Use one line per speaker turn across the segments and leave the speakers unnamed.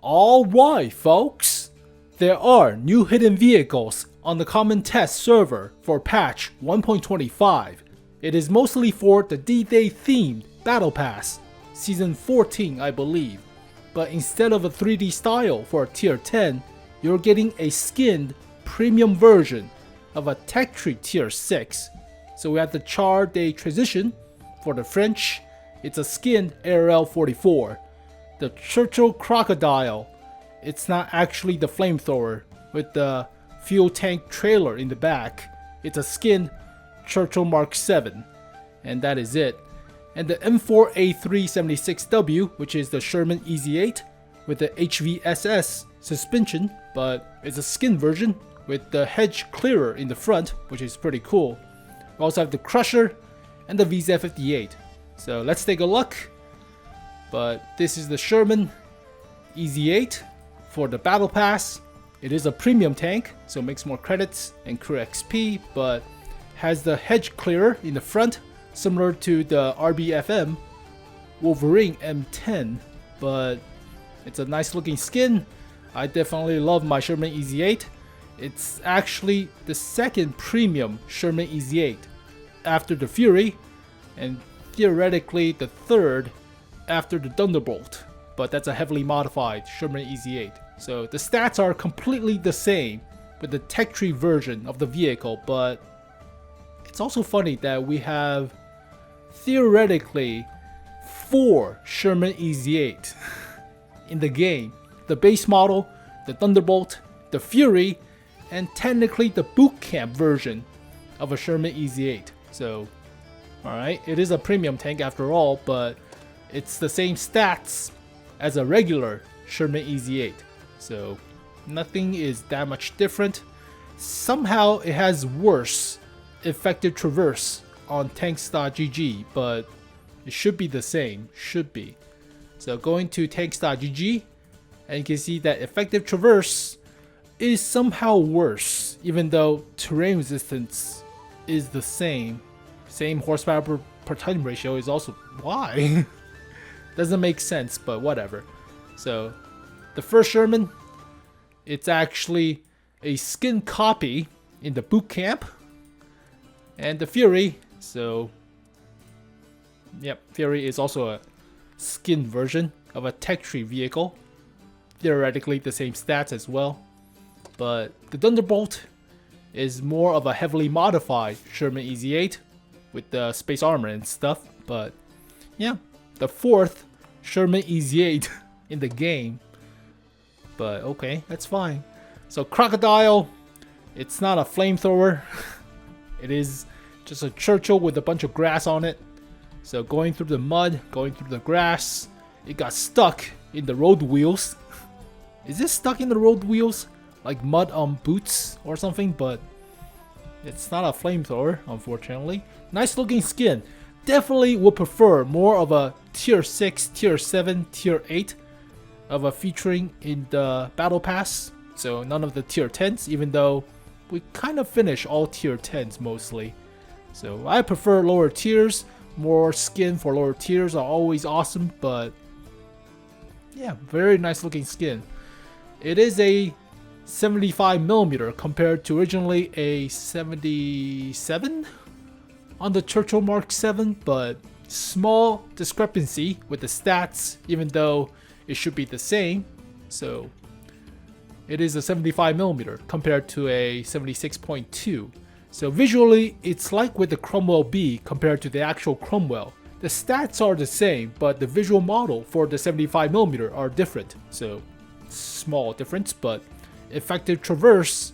Alright folks, there are new hidden vehicles on the common test server for patch 1.25. It is mostly for the D-Day themed Battle Pass, Season 14 I believe, but instead of a 3D style for tier 10, you're getting a skinned premium version of a tech tree tier 6. So we have the Char de Transition for the French, it's a skinned ARL 44. The Churchill Crocodile, it's not actually the flamethrower with the fuel tank trailer in the back, it's a skinned Churchill Mark VII, and that is it. And the M4A376W, which is the Sherman EZ8 with the HVSS suspension, but it's a skin version with the hedge clearer in the front, which is pretty cool. We also have the Crusher and the VZ58. So let's take a look. But this is the Sherman EZ8 for the Battle Pass. It is a premium tank, so it makes more credits and crew XP, but has the hedge clearer in the front, similar to the RBFM Wolverine M10, but it's a nice looking skin. I definitely love my Sherman EZ8. It's actually the second premium Sherman EZ8 after the Fury, and theoretically the third after the Thunderbolt, but that's a heavily modified Sherman EZ8. So the stats are completely the same with the tech tree version of the vehicle, but it's also funny that we have theoretically 4 Sherman EZ8 in the game. The base model, the Thunderbolt, the Fury, and technically the boot camp version of a Sherman EZ8. So, alright, it is a premium tank after all, but it's the same stats as a regular Sherman EZ8. So, nothing is that much different. Somehow it has worse effective traverse on tanks.gg, but it should be the same, should be. So going to tanks.gg, and you can see that effective traverse is somehow worse, even though terrain resistance is the same. Same horsepower per ton ratio is also, why? Doesn't make sense, but whatever. So the first Sherman, it's actually a skin copy in the boot camp. And the Fury, so yep, Fury is also a skin version of a tech tree vehicle. Theoretically the same stats as well. But the Thunderbolt is more of a heavily modified Sherman EZ8 with the space armor and stuff. But yeah, the fourth Sherman EZ8 in the game. But okay, that's fine. So Crocodile, it's not a flamethrower. It is just a Churchill with a bunch of grass on it. So going through the mud, going through the grass, it got stuck in the road wheels. Is this stuck in the road wheels? Like mud on boots or something, but it's not a flamethrower, unfortunately. Nice looking skin. Definitely would prefer more of a tier 6, tier 7, tier 8 of a featuring in the Battle Pass. So none of the tier 10s, even though we kind of finish all tier 10s mostly. So I prefer lower tiers. More skin for lower tiers are always awesome, but yeah, very nice looking skin. It is a 75mm compared to originally a 77 on the Churchill Mark VII, but small discrepancy with the stats, even though it should be the same. So it is a 75mm compared to a 76.2. So visually, it's like with the Cromwell B compared to the actual Cromwell. The stats are the same, but the visual model for the 75mm are different. So small difference, but effective traverse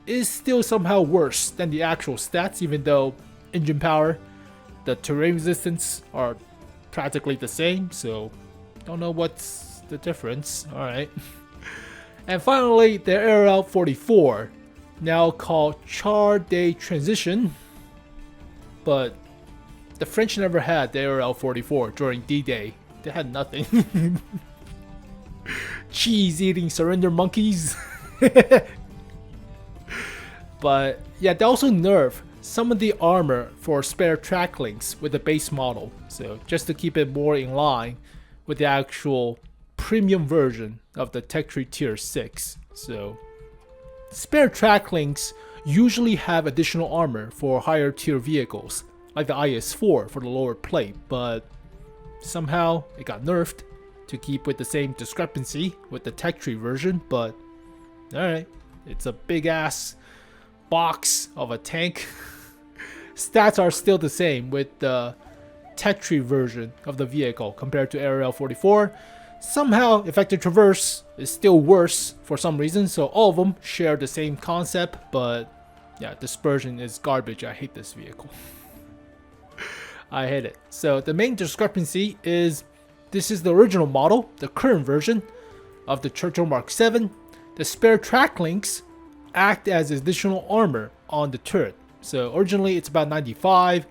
is still somehow worse than the actual stats, even though engine power, the terrain resistance are practically the same. So don't know what's the difference. Alright. And finally, the ARL 44, now called Char de Transition, but the French never had the ARL 44 during D-Day. They had nothing. Cheese-eating surrender monkeys. But yeah, they also nerfed some of the armor for spare track links with the base model, so just to keep it more in line with the actual premium version of the tech tree tier 6. So spare track links usually have additional armor for higher tier vehicles, like the IS-4 for the lower plate, but somehow it got nerfed to keep with the same discrepancy with the tech tree version. But alright, it's a big ass box of a tank. Stats are still the same with the tech tree version of the vehicle compared to ARL44. Somehow effective traverse is still worse for some reason, so all of them share the same concept, but yeah, dispersion is garbage. I hate this vehicle. I hate it. So the main discrepancy is this is the original model, the current version of the Churchill Mark 7. The spare track links act as additional armor on the turret. So originally it's about 95.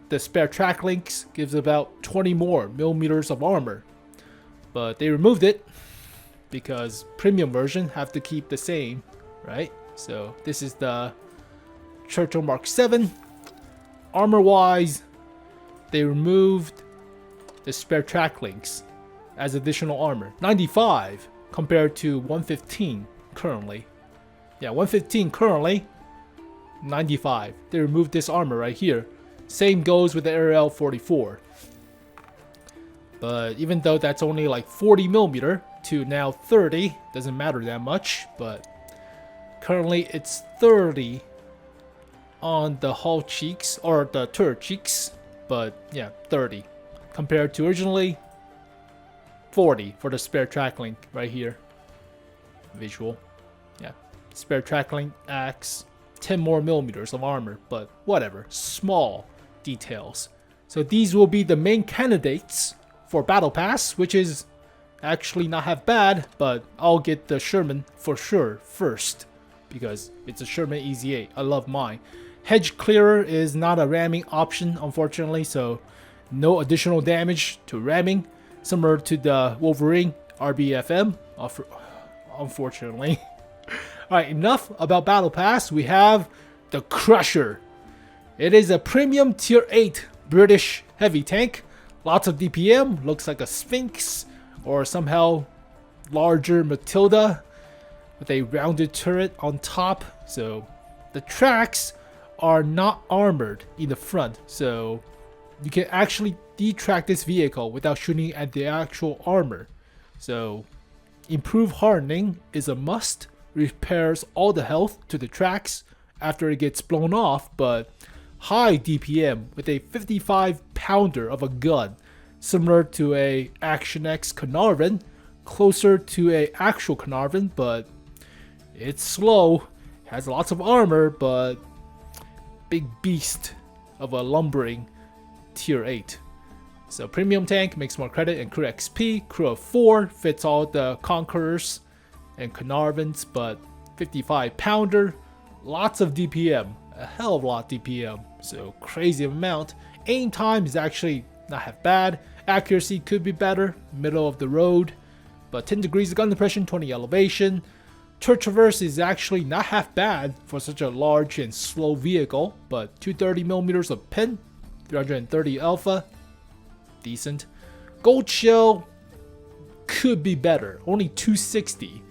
The spare track links gives about 20 more millimeters of armor. But they removed it because premium version have to keep the same, right? So this is the Churchill Mark 7. Armor wise, they removed the spare track links as additional armor. 95 compared to 115 currently. Yeah, 115 currently, 95. They removed this armor right here. Same goes with the ARL44. But even though that's only like 40 millimeter to now 30, doesn't matter that much. But currently it's 30 on the hull cheeks or the turret cheeks. But yeah, 30 compared to originally 40 for the spare track link right here. Visual. Yeah, spare track link acts 10 more millimeters of armor, but whatever, small details. So these will be the main candidates for Battle Pass, which is actually not half bad, but I'll get the Sherman for sure first because it's a Sherman EZ8. I love mine. Hedge Clearer is not a ramming option, unfortunately, so no additional damage to ramming, similar to the Wolverine 𝗛𝗵𝗶𝗱𝗲𝗀𝗏, unfortunately. Alright, enough about Battle Pass. We have the Crusher. It is a premium tier 8 British heavy tank. Lots of DPM, looks like a Sphinx or somehow larger Matilda with a rounded turret on top. So the tracks are not armored in the front, so you can actually detrack this vehicle without shooting at the actual armor. So improved hardening is a must. Repairs all the health to the tracks after it gets blown off, but high DPM with a 55-pounder of a gun, similar to a Action X Carnarvon, closer to a actual Carnarvon, but it's slow, has lots of armor, but big beast of a lumbering tier 8. So premium tank makes more credit and crew XP. Crew of 4 fits all the Conquerors and Carnarvons, but 55-pounder, lots of DPM, a hell of a lot of DPM, so crazy amount. Aim time is actually not half bad. Accuracy could be better, middle of the road, but 10 degrees of gun depression, 20 elevation. Turret traverse is actually not half bad for such a large and slow vehicle, but 230 millimeters of pin, 330 alpha, decent. Gold shell could be better, only 260.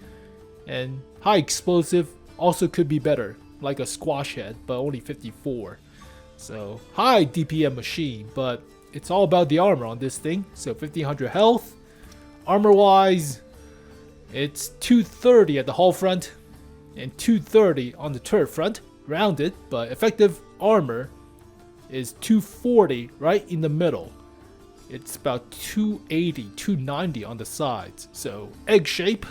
And high explosive also could be better, like a squash head, but only 54. So high DPM machine, but it's all about the armor on this thing. So 1500 health. Armor wise, it's 230 at the hull front and 230 on the turret front, rounded, but effective armor is 240 right in the middle. It's about 280, 290 on the sides. So egg shape.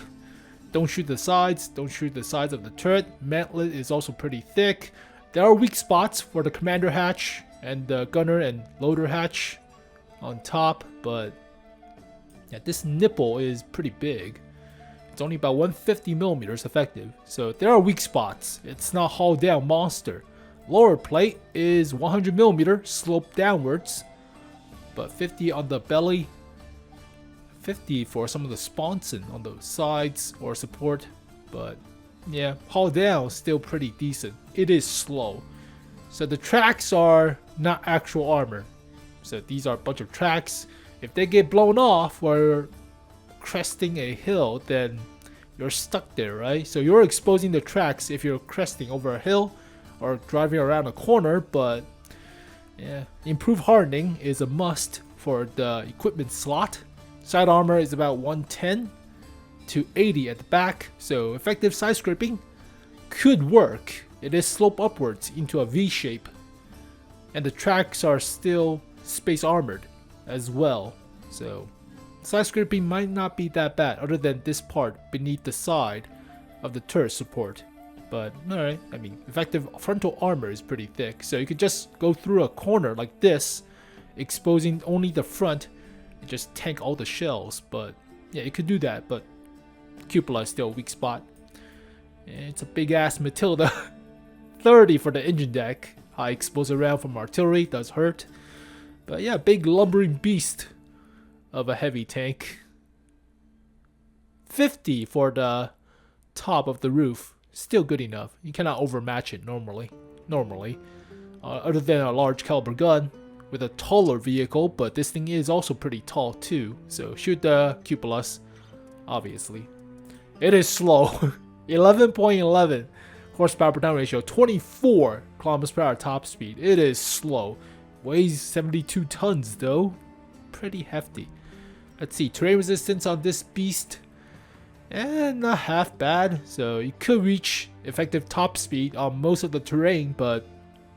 Don't shoot the sides, don't shoot the sides of the turret. Mantlet is also pretty thick. There are weak spots for the commander hatch and the gunner and loader hatch on top, but yeah, this nipple is pretty big. It's only about 150 millimeters effective, so there are weak spots. It's not haul down monster. Lower plate is 100 millimeter sloped downwards, but 50 on the belly. 50 for some of the sponson on the sides or support, but yeah, haul down still pretty decent. It is slow. So the tracks are not actual armor. So these are a bunch of tracks. If they get blown off or cresting a hill, then you're stuck there, right? So you're exposing the tracks if you're cresting over a hill or driving around a corner, but yeah, improved hardening is a must for the equipment slot. Side armor is about 110 to 80 at the back, so effective side scraping could work. It is slope upwards into a V shape, and the tracks are still space armored as well, so side scraping might not be that bad other than this part beneath the side of the turret support. But alright, I mean, effective frontal armor is pretty thick, so you could just go through a corner like this, exposing only the front and just tank all the shells. But yeah, you could do that, but cupola is still a weak spot. And it's a big ass Matilda. 30 for the engine deck. High explosive round from artillery does hurt. But yeah, big lumbering beast of a heavy tank. 50 for the top of the roof. Still good enough. You cannot overmatch it normally. Other than a large caliber gun with a taller vehicle, but this thing is also pretty tall too. So shoot the cupolas, obviously. It is slow. 11.11 horsepower per ton ratio, 24 kilometers per hour top speed. It is slow. Weighs 72 tons though. Pretty hefty. Let's see, terrain resistance on this beast, and not half bad. So you could reach effective top speed on most of the terrain, but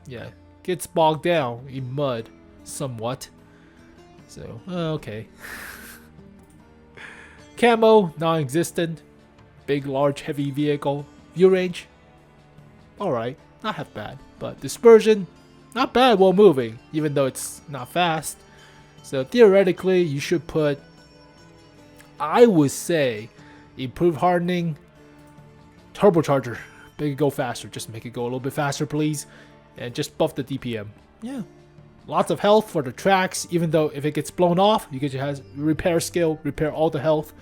yeah, gets bogged down in mud somewhat. So okay. Camo non-existent. Big, large, heavy vehicle. View range, alright, not half bad. But dispersion, not bad while moving, even though it's not fast. So theoretically, you should put, I would say, improved hardening, turbocharger. Make it go faster. Just make it go a little bit faster, please. And just buff the DPM. Yeah. Lots of health for the tracks, even though if it gets blown off, you can just have repair skill, repair all the health.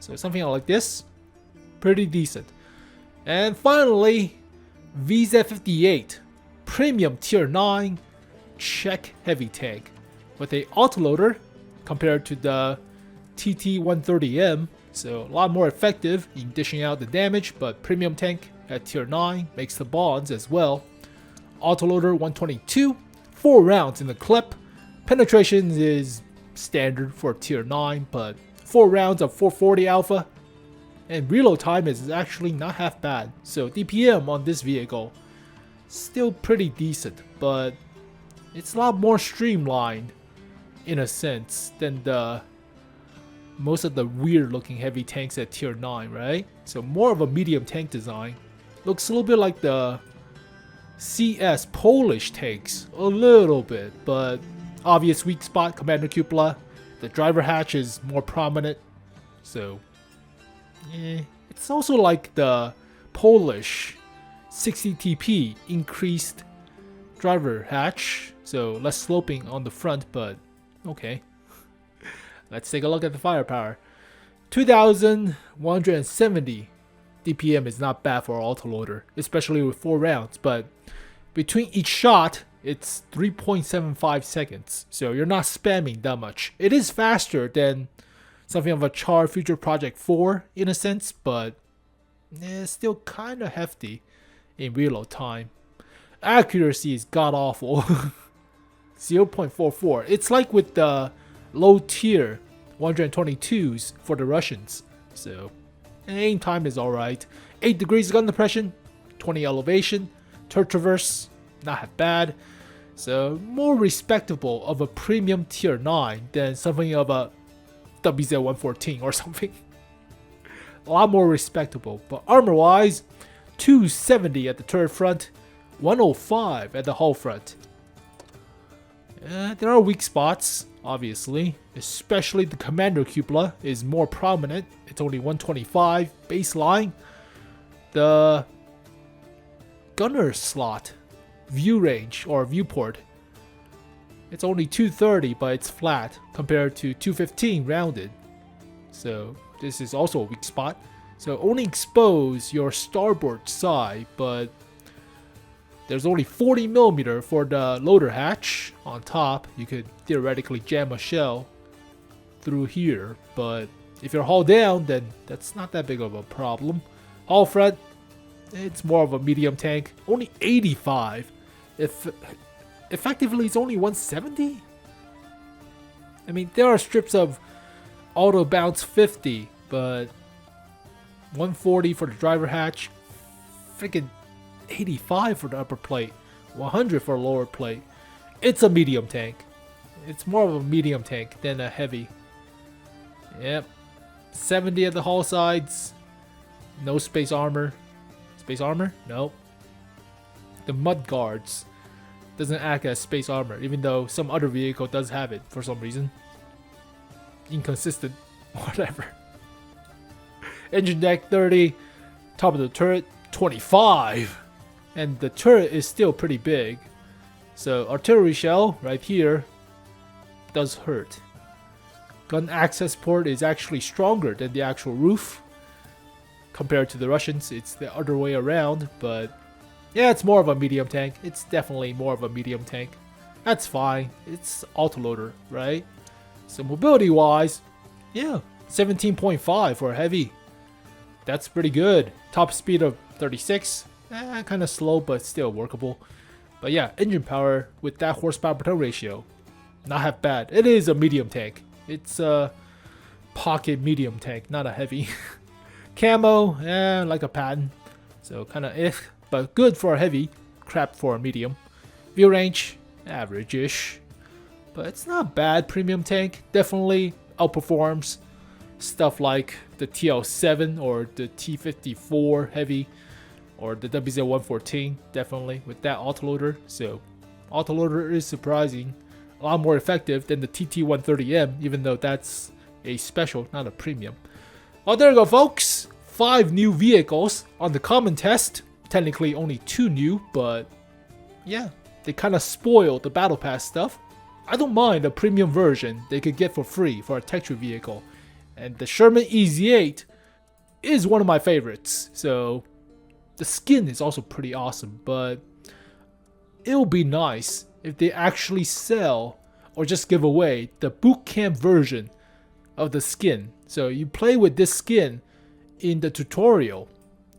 So something like this, pretty decent. And finally, VZ58, premium tier 9 Czech heavy tank with a autoloader compared to the TT130M. So a lot more effective in dishing out the damage, but premium tank at tier 9 makes the bonds as well. Autoloader 122, 4 rounds in the clip. Penetration is standard for tier 9, but 4 rounds of 440 alpha. And reload time is actually not half bad. So DPM on this vehicle, still pretty decent, but it's a lot more streamlined in a sense than the most of the weird looking heavy tanks at tier 9, right? So more of a medium tank design. Looks a little bit like the CS Polish tanks, a little bit, but obvious weak spot, commander cupola. The driver hatch is more prominent, so it's also like the Polish 60 TP increased driver hatch, so less sloping on the front, but okay. Let's take a look at the firepower. 2,170 DPM is not bad for an autoloader, especially with 4 rounds, but between each shot, it's 3.75 seconds, so you're not spamming that much. It is faster than something of a Char Future Project 4 in a sense, but it's still kind of hefty in reload time. Accuracy is god awful. 0.44. It's like with the low tier 122s for the Russians. So aim time is alright. 8 degrees gun depression, 20 elevation, turret traverse, not half bad. So more respectable of a premium tier 9 than something of a WZ114 or something. A lot more respectable. But armor wise, 270 at the turret front, 105 at the hull front. There are weak spots, obviously, especially the commander cupola is more prominent. It's only 125 baseline. The gunner slot view range or viewport, it's only 230, but it's flat compared to 215 rounded. So this is also a weak spot. So only expose your starboard side, but there's only 40mm for the loader hatch on top. You could theoretically jam a shell through here, but If you're hull down, then that's not that big of a problem. Hull front, it's more of a medium tank. Only 85. If effectively it's only 170. I mean, there are strips of auto bounce 50, but 140 for the driver hatch, freaking 85 for the upper plate, 100 for the lower plate. It's a medium tank. It's more of a medium tank than a heavy. Yep. 70 at the hull sides. No space armor. Space armor? No. The mud guards doesn't act as space armor, even though some other vehicle does have it for some reason. Inconsistent. Whatever. Engine deck 30. Top of the turret 25. And the turret is still pretty big. So artillery shell right here does hurt. Gun access port is actually stronger than the actual roof. Compared to the Russians, it's the other way around, but yeah, it's more of a medium tank. It's definitely more of a medium tank. That's fine. It's autoloader, right? So mobility wise, yeah, 17.5 for a heavy. That's pretty good. Top speed of 36. Kind of slow, but still workable. But yeah, engine power with that horsepower per ton ratio, not half bad. It is a medium tank. It's a pocket medium tank, not a heavy. Camo, like a pattern. So kind of but good for a heavy, crap for a medium. View range, average-ish. But it's not bad premium tank. Definitely outperforms stuff like the TL7 or the T54 heavy or the WZ114, definitely with that autoloader. So autoloader is surprising. A lot more effective than the TT130M, even though that's a special, not a premium. Well, there you go, folks. 5 new vehicles on the common test. Technically only 2 new, but yeah, they kind of spoiled the battle pass stuff. I don't mind a premium version they could get for free for a texture vehicle. And the Sherman EZ8 is one of my favorites. So the skin is also pretty awesome, but it'll be nice if they actually sell or just give away the boot camp version of the skin. So you play with this skin in the tutorial,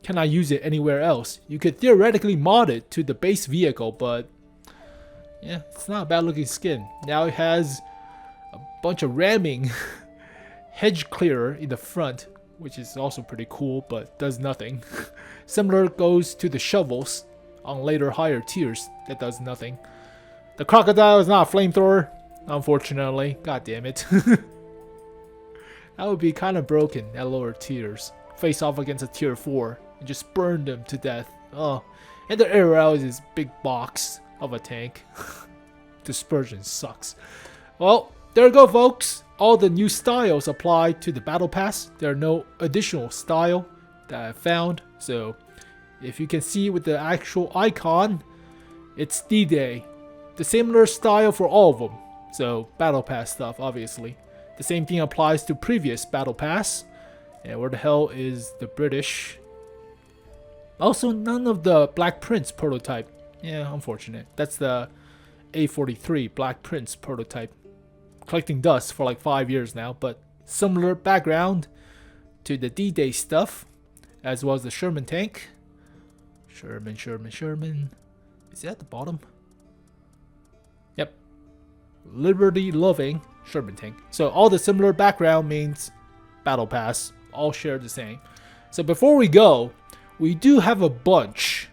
cannot use it anywhere else. You could theoretically mod it to the base vehicle, but yeah, it's not a bad looking skin. Now it has a bunch of ramming hedge clearer in the front, which is also pretty cool, but does nothing. Similar goes to the shovels on later higher tiers that does nothing. The Crocodile is not a flamethrower, unfortunately. God damn it. That would be kind of broken at lower tiers. Face off against a tier 4 and just burn them to death. Oh, and the aerial is this big box of a tank. Dispersion sucks. Well, there you go, folks. All the new styles apply to the battle pass. There are no additional style that I found. So if you can see with the actual icon, it's D-Day. The similar style for all of them. So battle pass stuff, obviously. The same thing applies to previous battle pass. And where the hell is the British? Also, none of the Black Prince prototype. Yeah, unfortunate. That's the A43 Black Prince prototype. Collecting dust for like 5 years now, but similar background to the D-Day stuff, as well as the Sherman tank. Sherman. Is it at the bottom? Yep. Liberty-loving Sherman tank. So all the similar background means battle pass. All share the same. So before we go, we do have a bunch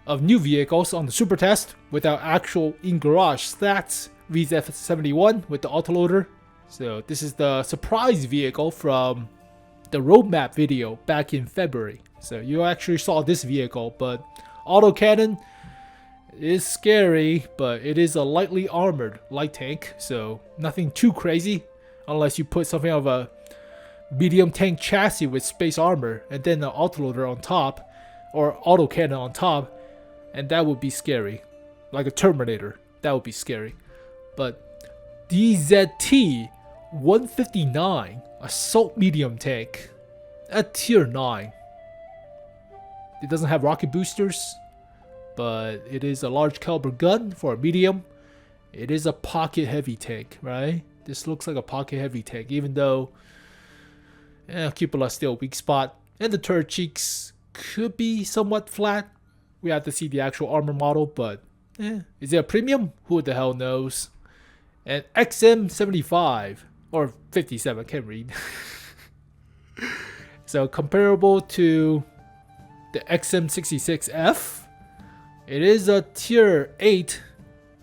of new vehicles on the super test with our actual in-garage stats. VZF71 with the autoloader. So this is the surprise vehicle from the roadmap video back in February. So you actually saw this vehicle, but autocannon is scary, but it is a lightly armored light tank, so nothing too crazy unless you put something of a medium tank chassis with space armor and then an autoloader on top or autocannon on top, and that would be scary. Like a Terminator, that would be scary. But DZT-159 assault medium tank at tier 9. It doesn't have rocket boosters, but it is a large caliber gun for a medium. It is a pocket heavy tank, right? This looks like a pocket heavy tank, even though Cupola still a weak spot, and the turret cheeks could be somewhat flat. We have to see the actual armor model, but is it a premium? Who the hell knows? And XM75 or 57, can't read. So comparable to the XM66F, it is a tier 8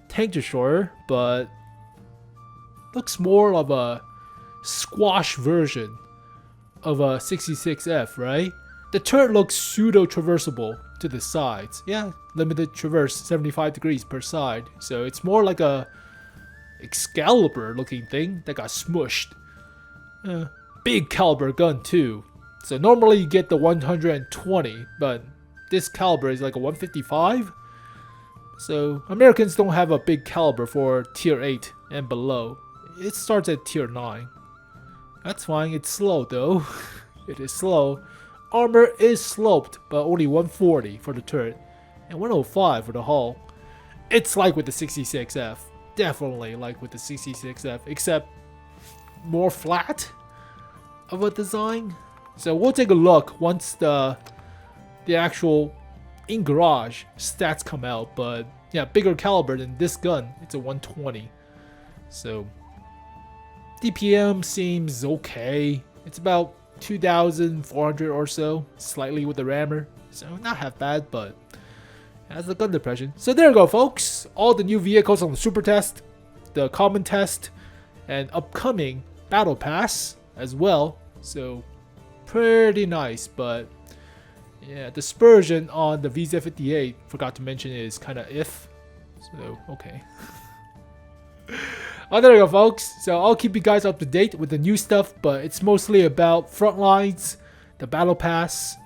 tank destroyer, but looks more of a squash version of a 66F, right? The turret looks pseudo-traversable to the sides. Yeah, limited traverse 75 degrees per side. So it's more like a Excalibur looking thing that got smushed. Big caliber gun too. So normally you get the 120, but this caliber is like a 155. So Americans don't have a big caliber for tier 8 and below. It starts at tier 9. That's fine, it's slow though. It is slow. Armor is sloped, but only 140 for the turret and 105 for the hull. It's like with the 66F. Definitely like with the 66F, except more flat of a design. So we'll take a look once the actual in garage stats come out, but yeah, bigger caliber than this gun. It's a 120. So DPM seems okay. It's about 2,400 or so, slightly with the rammer, so not half bad, but has the gun depression. So there you go, folks. All the new vehicles on the super test, the common test, and upcoming battle pass as well. So pretty nice, but yeah, dispersion on the VZ58, forgot to mention, is kind of if. So okay. Oh, there you go, folks. So I'll keep you guys up to date with the new stuff, but it's mostly about Frontlines, the battle pass.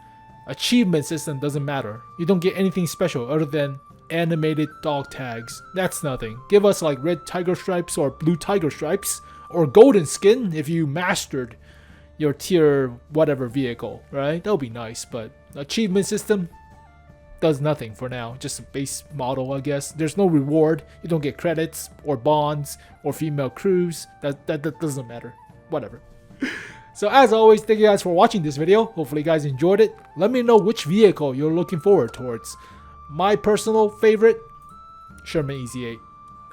Achievement system doesn't matter. You don't get anything special other than animated dog tags. That's nothing. Give us like red tiger stripes or blue tiger stripes or golden skin if you mastered your tier whatever vehicle, right? That would be nice, but achievement system does nothing for now. Just a base model, I guess. There's no reward. You don't get credits or bonds or female crews. That doesn't matter. Whatever. So as always, thank you guys for watching this video. Hopefully you guys enjoyed it. Let me know which vehicle you're looking forward towards. My personal favorite, Sherman EZ8.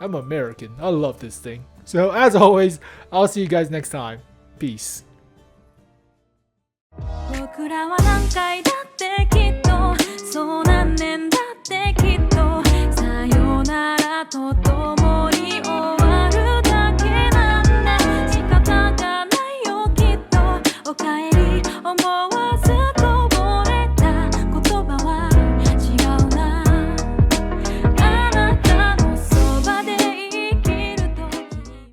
I'm American. I love this thing. So as always, I'll see you guys next time. Peace.
僕らは何回だってきっとそう何年だってきっとさよならと